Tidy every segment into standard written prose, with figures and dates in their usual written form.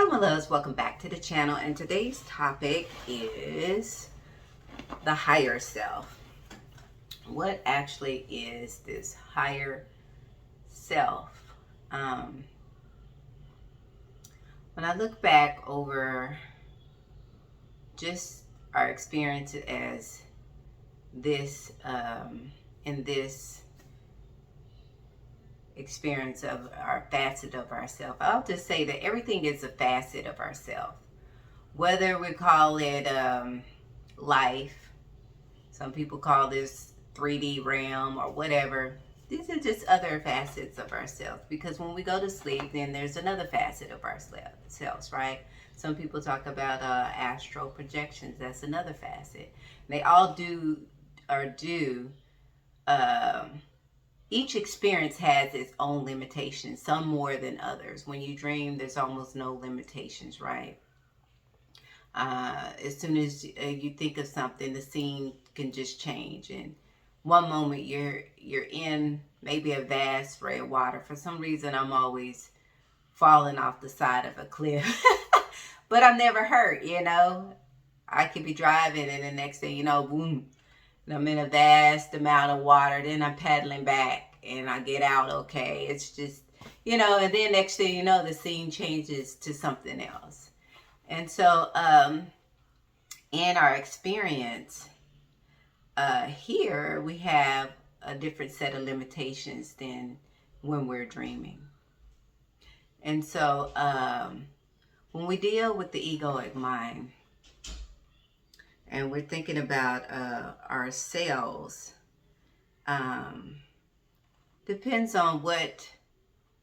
Hello my loves, welcome back to the channel, and today's topic is the higher self. What actually is this higher self? When I look back over just our experience as this in this experience of our facet of ourselves, I'll just say that everything is a facet of ourselves. Whether we call it life, some people call this 3D realm or whatever, these are just other facets of ourselves, because when we go to sleep, then there's another facet of ourselves, right? Some people talk about astral projections. That's another facet. They all do each experience has its own limitations, some more than others. When you dream, there's almost no limitations, right? As soon as you think of something, the scene can just change. And one moment you're in maybe a vast ray of water. For some reason, I'm always falling off the side of a cliff, but I'm never hurt. I could be driving, and the next thing you know, boom, and I'm in a vast amount of water. Then I'm paddling back, and I get out okay. It's just, and then next thing you know, the scene changes to something else. And so in our experience here, we have a different set of limitations than when we're dreaming. And so when we deal with the egoic mind and we're thinking about ourselves, depends on what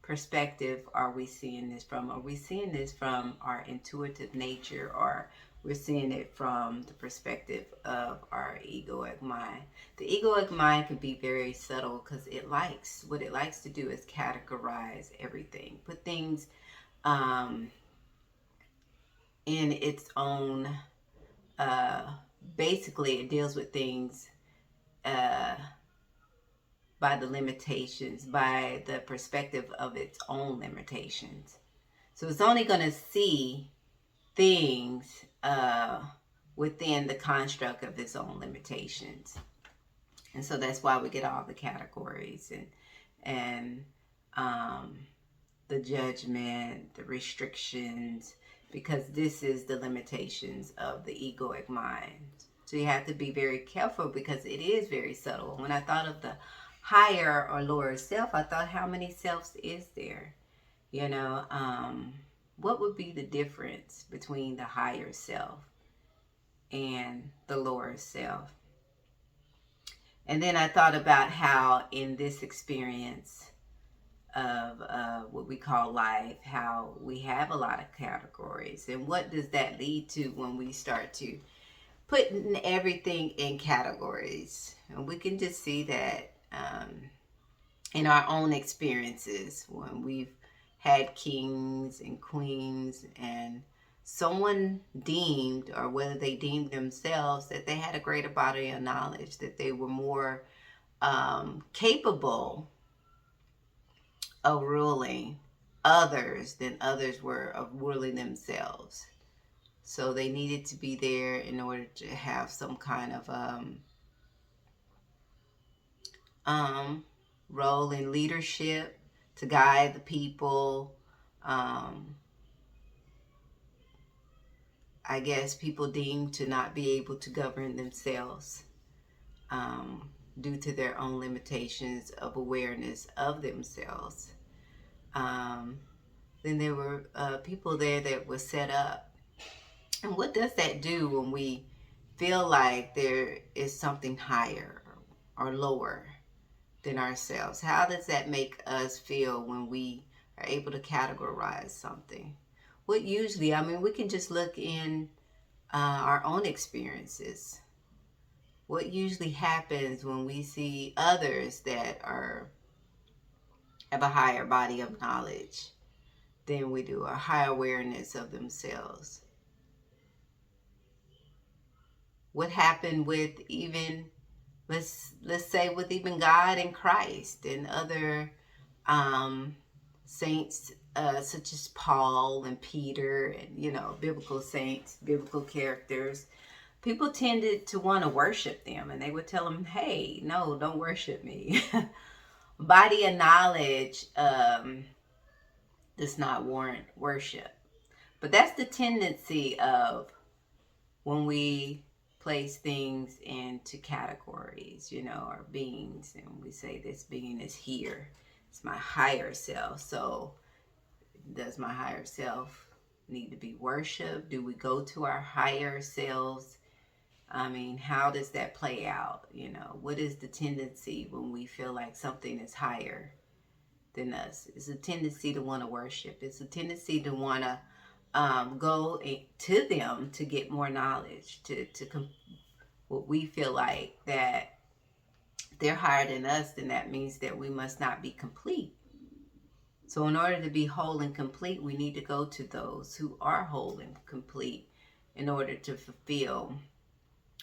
perspective are we seeing this from. Are we seeing this from our intuitive nature, or we're seeing it from the perspective of our egoic mind? The egoic mind can be very subtle, because what it likes to do is categorize everything, put things in its own, basically it deals with things by the limitations, by the perspective of its own limitations. So it's only going to see things within the construct of its own limitations. And so that's why we get all the categories and the judgment, the restrictions, because this is the limitations of the egoic mind. So you have to be very careful, because it is very subtle. When I thought of the higher or lower self, I thought, how many selves is there? What would be the difference between the higher self and the lower self? And then I thought about how in this experience of what we call life, how we have a lot of categories, and what does that lead to when we start to put everything in categories? And we can just see that in our own experiences, when we've had kings and queens, and someone deemed, or whether they deemed themselves, that they had a greater body of knowledge, that they were more capable of ruling others than others were of ruling themselves. So they needed to be there in order to have some kind of role in leadership, to guide the people. I guess people deemed to not be able to govern themselves due to their own limitations of awareness of themselves. Then there were people there that were set up. And what does that do when we feel like there is something higher or lower than ourselves? How does that make us feel when we are able to categorize something? What usually, we can just look in our own experiences. What usually happens when we see others that have a higher body of knowledge than we do, a higher awareness of themselves? What happened with even, let's say, with even God and Christ and other saints such as Paul and Peter and, biblical saints, biblical characters, people tended to want to worship them, and they would tell them, hey, no, don't worship me. Body of knowledge does not warrant worship. But that's the tendency of when we place things into categories, or beings, and we say this being is here. It's my higher self. So does my higher self need to be worshipped? Do we go to our higher selves? I mean, how does that play out? What is the tendency when we feel like something is higher than us? It's a tendency to want to worship. It's a tendency to want to go to them to get more knowledge, what we feel like that they're higher than us, then that means that we must not be complete. So in order to be whole and complete, we need to go to those who are whole and complete in order to fulfill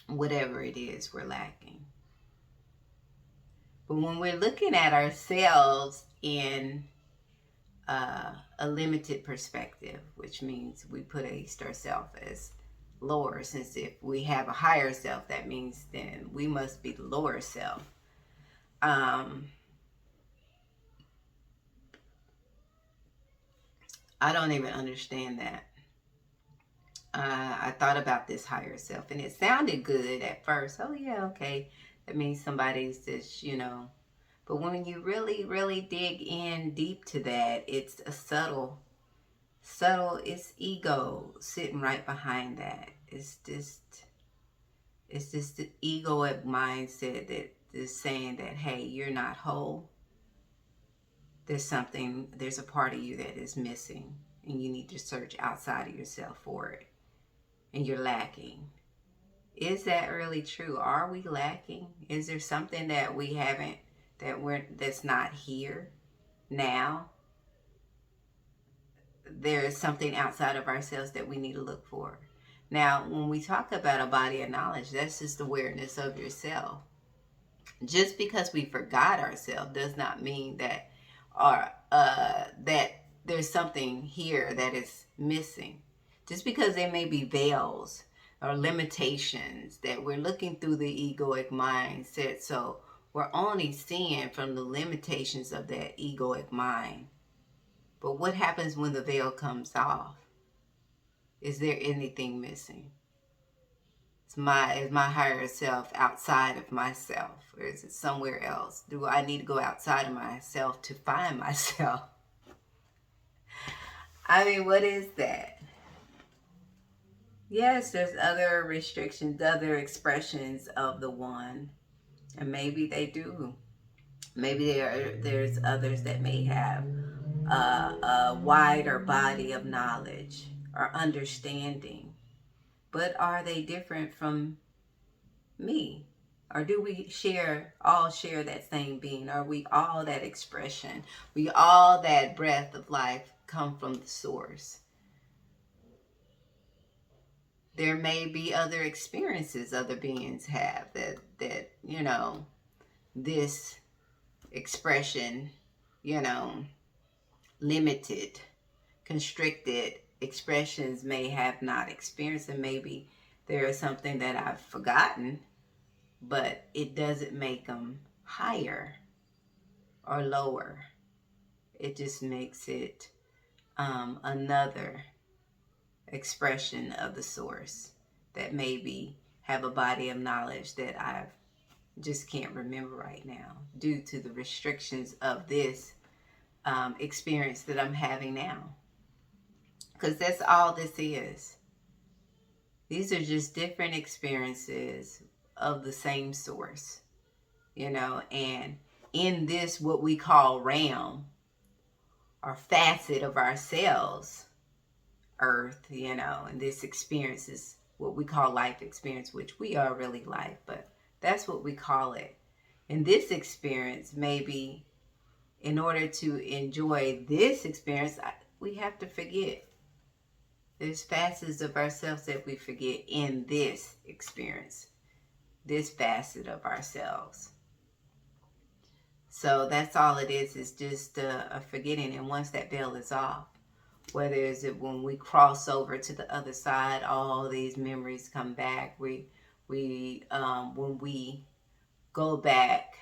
whatever it is we're lacking. But when we're looking at ourselves in a limited perspective, which means we put ourselves as lower, since if we have a higher self, that means then we must be the lower self. I don't even understand that. I thought about this higher self, and it sounded good at first. Oh yeah, okay, that means somebody's just, but when you really, really dig in deep to that, it's a subtle, it's ego sitting right behind that. It's just the egoic mindset that is saying that, hey, you're not whole. There's a part of you that is missing, and you need to search outside of yourself for it, and you're lacking. Is that really true? Are we lacking? Is there something that we haven't, that's not here now? There is something outside of ourselves that we need to look for. Now, when we talk about a body of knowledge, that's just awareness of yourself. Just because we forgot ourselves does not mean that that there's something here that is missing. Just because there may be veils or limitations that we're looking through the egoic mindset, so we're only seeing from the limitations of that egoic mind. But what happens when the veil comes off? Is there anything missing? Is my higher self outside of myself, or is it somewhere else? Do I need to go outside of myself to find myself? I mean, what is that? Yes, there's other restrictions, other expressions of the one, and maybe they do. Maybe there's others that may have a wider body of knowledge or understanding. But are they different from me? Or do we all share that same being? Are we all that expression? We all that breath of life come from the source. There may be other experiences other beings have that this expression, limited, constricted expressions may have not experienced, and maybe there is something that I've forgotten, but it doesn't make them higher or lower. It just makes it another expression of the source that maybe have a body of knowledge that I just can't remember right now due to the restrictions of this experience that I'm having now. Because that's all this is. These are just different experiences of the same source, and in this, what we call realm or facet of ourselves, earth, and this experience is what we call life experience, which we are really life, but that's what we call it. And this experience, maybe in order to enjoy this experience, we have to forget. There's facets of ourselves that we forget in this experience, this facet of ourselves. So that's all it is just a forgetting. And once that veil is off, whether it's when we cross over to the other side, all these memories come back. When we go back,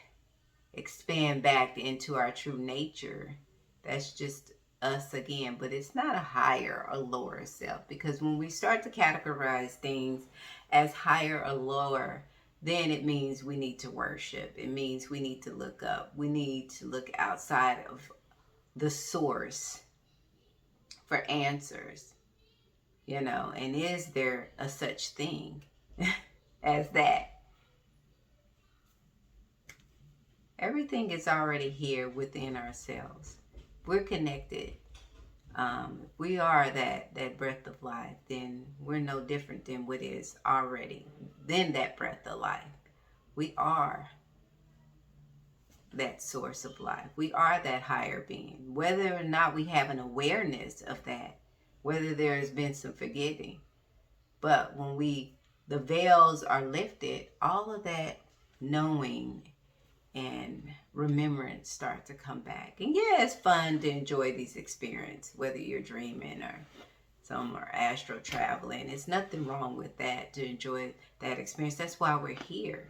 expand back into our true nature, that's just us again. But it's not a higher or lower self, because when we start to categorize things as higher or lower, then it means we need to worship. It means we need to look up. We need to look outside of the source for answers, and is there a such thing as that? Everything is already here within ourselves. We're connected. If we are that breath of life, then we're no different than what is already then that breath of life. We are that source of life. We are that higher being. Whether or not we have an awareness of that, whether there has been some forgetting, but when the veils are lifted, all of that knowing and remembrance start to come back. And yeah, it's fun to enjoy these experiences, whether you're dreaming or some are astral traveling. It's nothing wrong with that, to enjoy that experience. That's why we're here,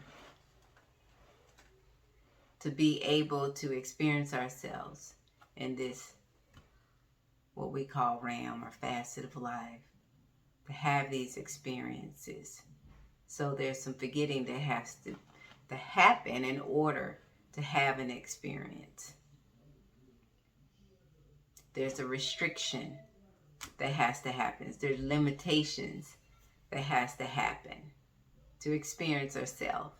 to be able to experience ourselves in this, what we call realm or facet of life, to have these experiences. So there's some forgetting that has to happen in order to have an experience. There's a restriction that has to happen. There's limitations that has to happen to experience ourselves.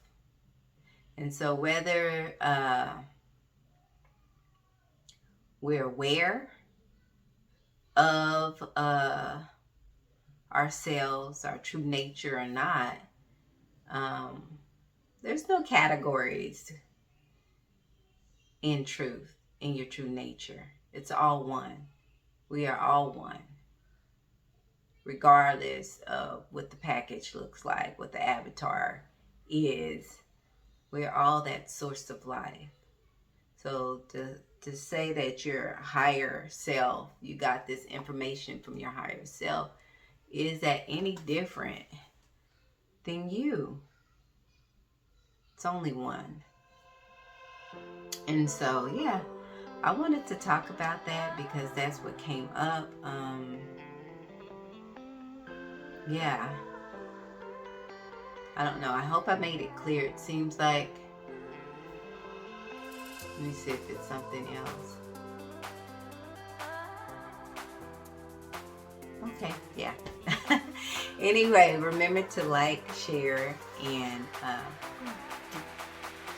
And so whether we're aware of ourselves, our true nature or not, there's no categories in truth, in your true nature. It's all one. We are all one, regardless of what the package looks like, what the avatar is. We're all that source of life. So to say that your higher self, you got this information from your higher self, is that any different than you? It's only one. And so, yeah, I wanted to talk about that because that's what came up. Yeah. I don't know. I hope I made it clear. It seems like, let me see if it's something else. Okay, yeah. Anyway, remember to like, share, and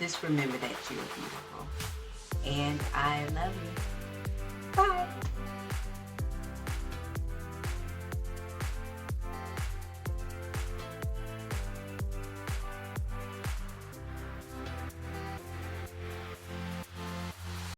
just remember that you're beautiful. And I love you. Bye.